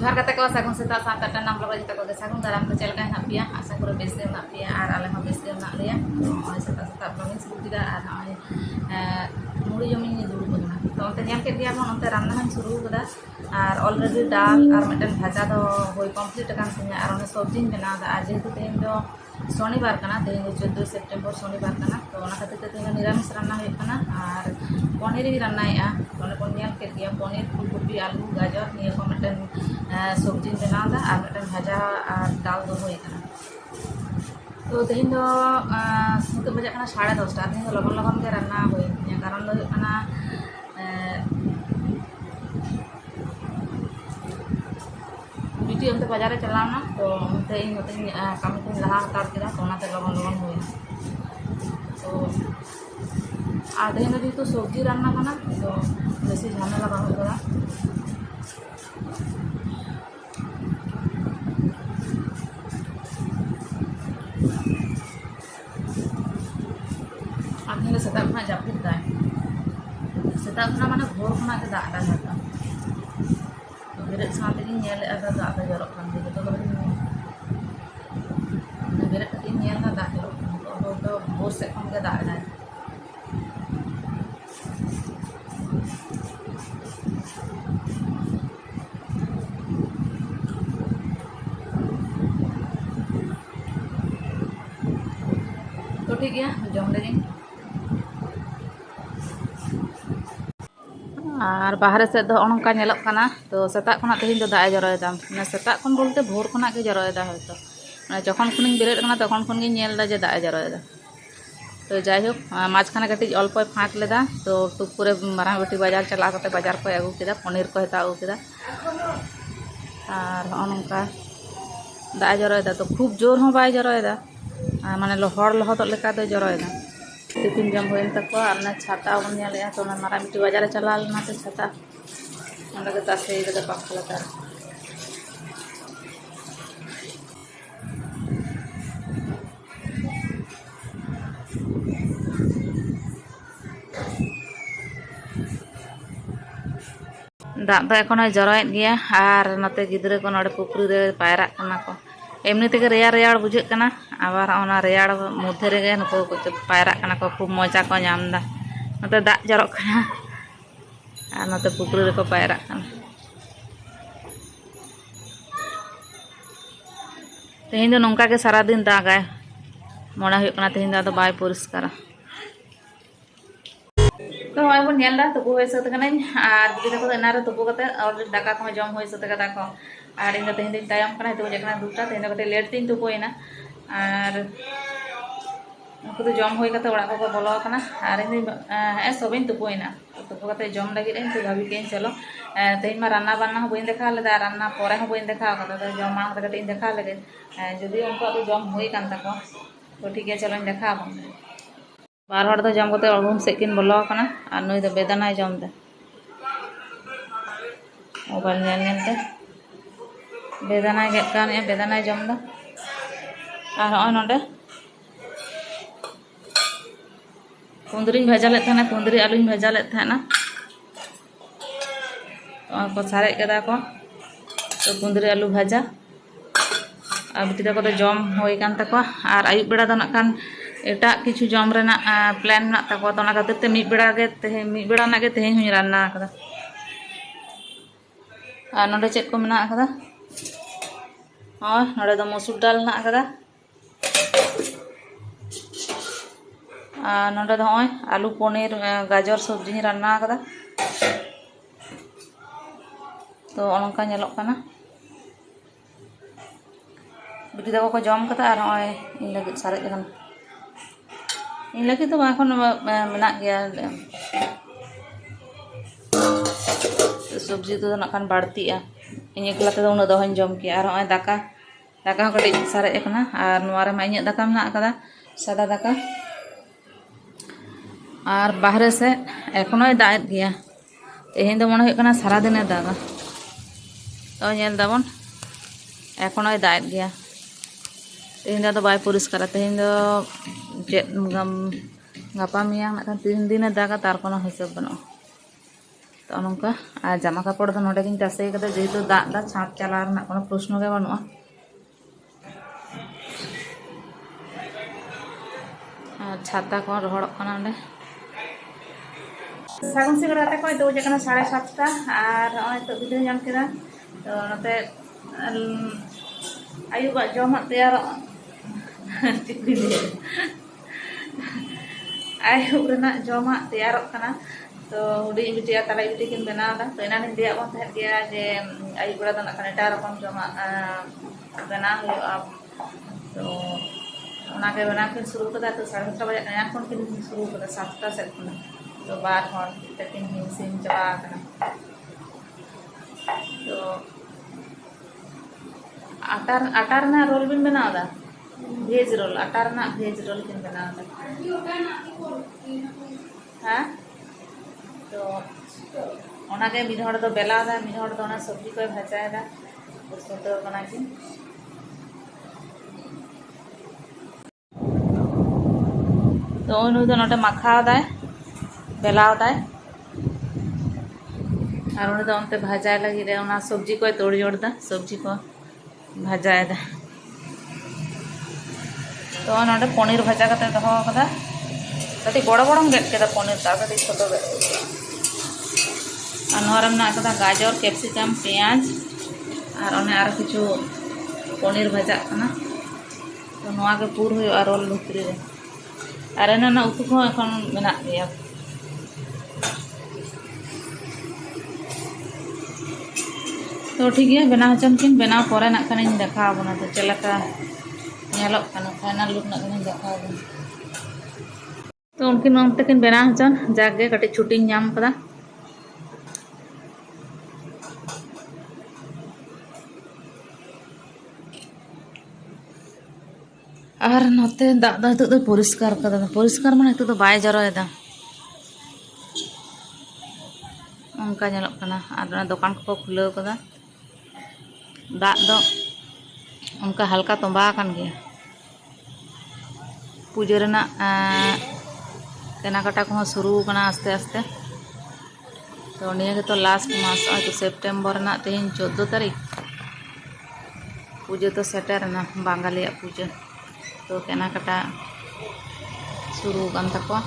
जोहार कते को सागुन सेता सात आटा नाम लगा जता को सागुन दाराम को चलका हेना पिया आशा करो बेस गे ना पिया और आले हो बेस गे ना लिया तो सेता सेता ब्लॉगिंग शुरू किया और मुड़ी जमीन नि दुड़ बना तो ओते नेल के दिया ओते रान्ना हम शुरू कदा और ऑलरेडी दाल और मटन भाजा दो होय कंप्लीट कान सिने और ओने सब्जी बना दा आज जेहेतु तेन दो शनिवार कना तेन 14 सेप्टेम्बर शनिवार कना तो ओना खातिर ते तेन निरामिष रान्ना होय कना और पनीर भी रान्नाया ओने को नेल के दिया पनीर फूलकोबी आलू गाजर निया को मटन सब्जी बना दा और मटन भाजा और दाल दो होय कना तो तेन दो नितो बजा कना 10:30 तेन दो लगन लगन के रान्ना होय कारण दो कना बिटी उनते बाजार चलावना तो उनते इन होते कमी को लहा हतार केदा तो ओनाते लगन लगन होय तो आधे में तो सब्जी रान्ना कना तो बेसी झमेला बांग करा आधे सेता खना जापिद दाय सेता खना माने भोर खना के दाग दागा बेरेट साथे गिन नेल आदा दाग जरो खान दे तो बेरेट गिन नेल ना दाग जरो तो भोर से खन के दाग दाय तो ठीक है जम लगे और बाहर से दो अनका नेलक कना तो सेता खना तेहिन दो दाग जरोयदा ना सेता खन बोलते भोर खना के जरोयदा होयतो ना जखन खनिन बेरेट कना तखन खन गे नेलदा जे दाग जरोयदा तो जाय होक माझखाने कटी अल्प फाँक लेदा तो टुक करे मारांग बेटी बाजार चला करते बाजार को आगू केदा पनीर को हता आगू केदा और अनका दाग जरोयदा तो खूब जोर हो बाय जरोयदा माने हर लहदोग लेका दो जरोयदा टिफिन जम होइन तको और छाता बन नेले तो मारा बेटी बाजार चला लेना तो छाता अंदर के तासे इधर पाखला तार दाग दो एखोनो जरोयेद गया और नते गिद्रे को नोडे पुकुरी रे पायरा कना को एमनी तेगे रेयार रेयार बुझे कना आबार ओना रेयार मध्य रेगे नको पायरा कना को खूब मजा को नामदा नते दाग जरो कना और नते पुकुरी रे को पायरा कना तेहिन दो नोंका के सारा दिन दागाय मोना हुयुग कना तेहिन दो बाय परिष्कारा तो हय बन नेलदा तुपु होय सत कनाኝ और बिटी तको एनारे तुपु कते और दाका को जम होय सत कदा को और इन तेहिन दिन टाइम कना तो जेकना दुटा तेहिन कते लेट दिन तुपुयना और उनको तो जम होय कते ओड़ा को बोलो कना और इन ए सबइन तुपुयना तुपु कते जम लगी इन तो भाभी के चलो तेहिन मा रान्ना बान्ना हो बइन देखा लेदा रान्ना परे हो बइन देखा कते तो जम मांग कते इन देखा लगे जदि उनको तो जम होय कान तको तो ठीक है चलो इन देखा बार हर दो जम करते अड़गुम से किन बोलो कना और नुई दो बेदाना जम दे मोबाइल नेलते बेदाना गेट कान बेदाना जम दो और हय नोडे कुंदरी भाजा लेत थाना कुंदरी आलू भाजा लेत थाना को सारे कदा को तो कुंदरी आलू भाजा और बिटी तको तो जम होय कान तको और आयुब बेड़ा दो नाकान एटा किछु जम रेना प्लान ना तको तो ना खातिर ते मिड बेड़ा ना गे तेहिन हुई रान्ना कदा और नोडे चेक को मेना कदा और नोडे दो मसूर दाल ना कदा और नोडे दो होय आलू पनीर गाजर सब्जी रान्ना कदा तो अनका नेलोग कना बिटी तको को जम कदा और होय इन लगे सारे जन इन लगे तो एखन मेना गया सब्जी तो नाखान बाड़तीआ इन एकला ते उन दो हन जम किया और होय दाका दाका हो कटे सारे कना और नोवारे मा इन दाका मेना कदा सादा दाका और बाहर से एखोनो दाग गया तेहिन दो मन हुयुग कना सारा दिन दागा तो नेल दाबन एखोनो दाग गया तेहिन दो बाय परिष्कार तेहिन दो चेत गापा मियां तीन दिन दागा तार कोनो हिसाब बनो तो नौका और जामा कपड़ तो नोडे गिन तासे कदे जेहेतु दाग दा छाप चला रना कोनो प्रश्न गे बानुआ छाता को रहड़क कना ओंडे सागुन सिंगर आते को तो जे कना 7:30 और नय तो बिदे जाम केदा तो नते आयुबा जमा तैयार चिकरी दे आयुब रना जमा तैयार कना तो हुडी बिटिया तला बिटी किन बनादा तो एना दिन दिया बन तहत गया जे आयुब बड़ा तो नखा एटा रकम जमा बना हुआ तो ओनाके बना के शुरू कदा तो 7:30 बजे नया फोन किन शुरू कदा 7टा से खुना तो बार हर तकिन हिंसिन चला कना तो आटार ना रोल बिन बनादा भेज रोल आटार ना भेज रोल किन बनादा हाँ तो ओनाके मिड हड़ दो बेलादा मिड हड़ दो ना सब्जी को भाजायदा सोतो बना के तो उनु तो नोटे माखादा बेलादा और उन्हें तो उनते भाजाय लगी रे उना सब्जी को तोड़ जोड़दा सब्जी को भाजायदा तो नोटे पनीर भाजा कते दहो कदा कति बड़ बड़ गेट केदा पनीर ता कति छोटो गेट और नोरा में कदा गाजर कैप्सिकम पेंयाज और ओने आर किछु पनीर भाजा कना तो नोआ के पूर हुई और रोल भीतरी रे और एना ना उतु को एखन मेना गया तो ठीक है बना हचन किन बना परे ना कने देखा बना तो चलका नेलक कना फाइनल लुक ना कने देखा बना तो उनकिन नोंते किन बना हचन जागे कटे छुट्टी नाम कदा और नोते दाग दा तो परिष्कार कदा परिष्कार माने तो बाय जरोयदा उनका नेलक कना और दुकान को खुले कदा दाग दो उनका हल्का तोंबा कान गया पूजा रेना तेना काटा को शुरू कना आस्ते आस्ते तो निया के तो लास्ट मास तो सेप्टेम्बर ना तेन 14 तारीख पूजा तो सेटर ना बांगाली पूजा तो केना काटा शुरू कान तको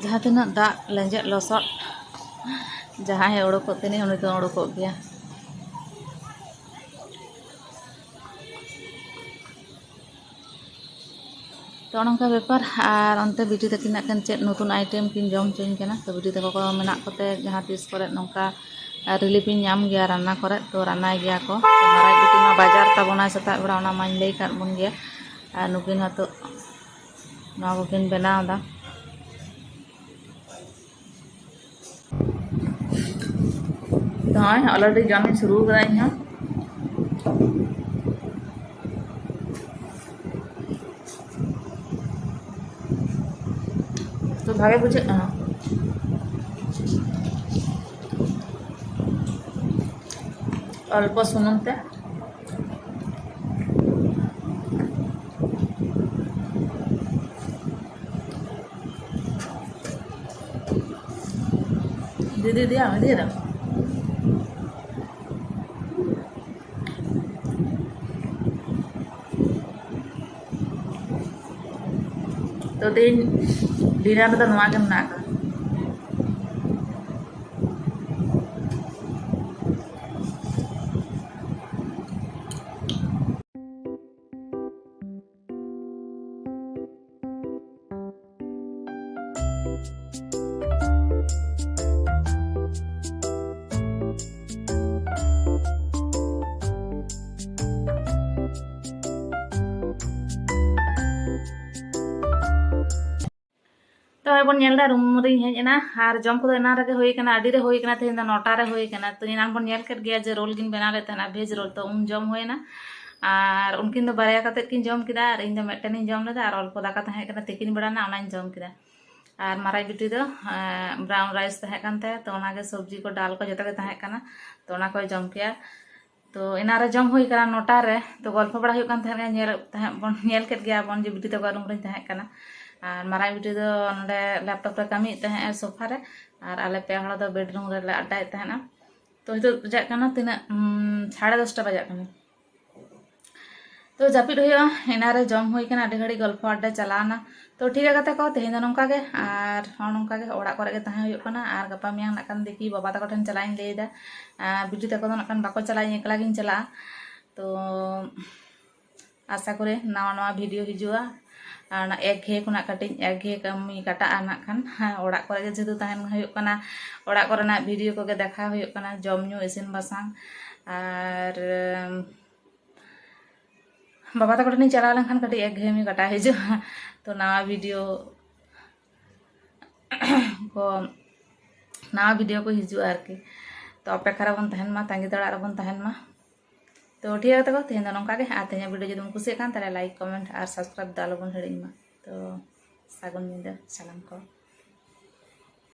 जहाते ना दाग लेंजे लसट जहाँ है उड़कोते नहीं उन्हें तो उड़को गया तो नौका बेपार और अंते बिटी तकिना कन चेक नतून आइटेम किन जम चोइन कना तो बिटी तको को मेना कोते जहाँ तीस करे नौका रिलीफ नाम गया रान्ना करे तो रान्नाय गया को तो माराय बिटी मा बाजार ताबोना सेता बेड़ा ओना माñ लई काट बन गया और नुकिन हतो ना को किन बनावदा तो ऑलरेडी जम शुरू करा हाँ तो भागे बुझे अल्प सुनते दीदी दिया दे रहा तो दिन डिनर तो नवा के मना तो बन नेलदा रूम रे हेजना और जम को एना रे होई कना अडी रे होई कना तेन 9टा रे होई कना तो एना बन नेल कर गया जे रोल गिन बना ले तना भेज रोल तो उन जम होइना और उनकिन दो बारया कते किन जम किदा और इन दो मेटनी जम लेदा और अल्प दाका तहे कना तिकिन बड़ा ना ओना जम किदा और माराई बिटी दो ब्राउन राइस तहे कानते तो ओना के सब्जी को डाल को जतो के तहे कना तो ओना को जम किया तो एना रे जम होई कना 9टा रे तो गल्प बड़ा होई कान तहे नेल तहे बन नेल केत गया बन जे बिटी तो रूम रे तहे कना और मारा बिटी दो नोडे लैपटॉप रे कमी तहे सोफा रे और आले पे हड़ दो बेडरूम रे अड्डा तहना तो हितो बजा कना तिना 10:30 बजा कना तो जापिद हुआ इनारे जम हुई कना अडी घड़ी गल्प अड्डा चलाना तो ठीक है कते को तेहें दो नोंका गे और नोंका गे ओड़ा करे गे तहे हुई कना और गपा मियां नाकन देखी बाबा तको ठन चलाइन लेदा बिटी तको नाकन बाको चलाई एकला गिन चला तो आशा करे नवा नवा वीडियो हिजुआ एक घे खुना कटिंग एक घे कमी काटा नाखान ओड़ा करे गे जेतु तहन हुई कना ओड़ा करना वीडियो को गे देखा हुई कना जम न्यू इसिन बासांग और बाबा तक नहीं चला लेखान कटी एक घे में काटा हिजु तो नवा वीडियो को हिजु आरकी तो अपेक्षा बन तहन मा तांगी तड़ा बन तहन मा तो ठीक है तको तेहें नौका गे और तेहें वीडियो जो कुछ लाइक कमेंट और सब्सक्राइब दालो बन हिड़ी मा तो सागुन निदा सलाम को।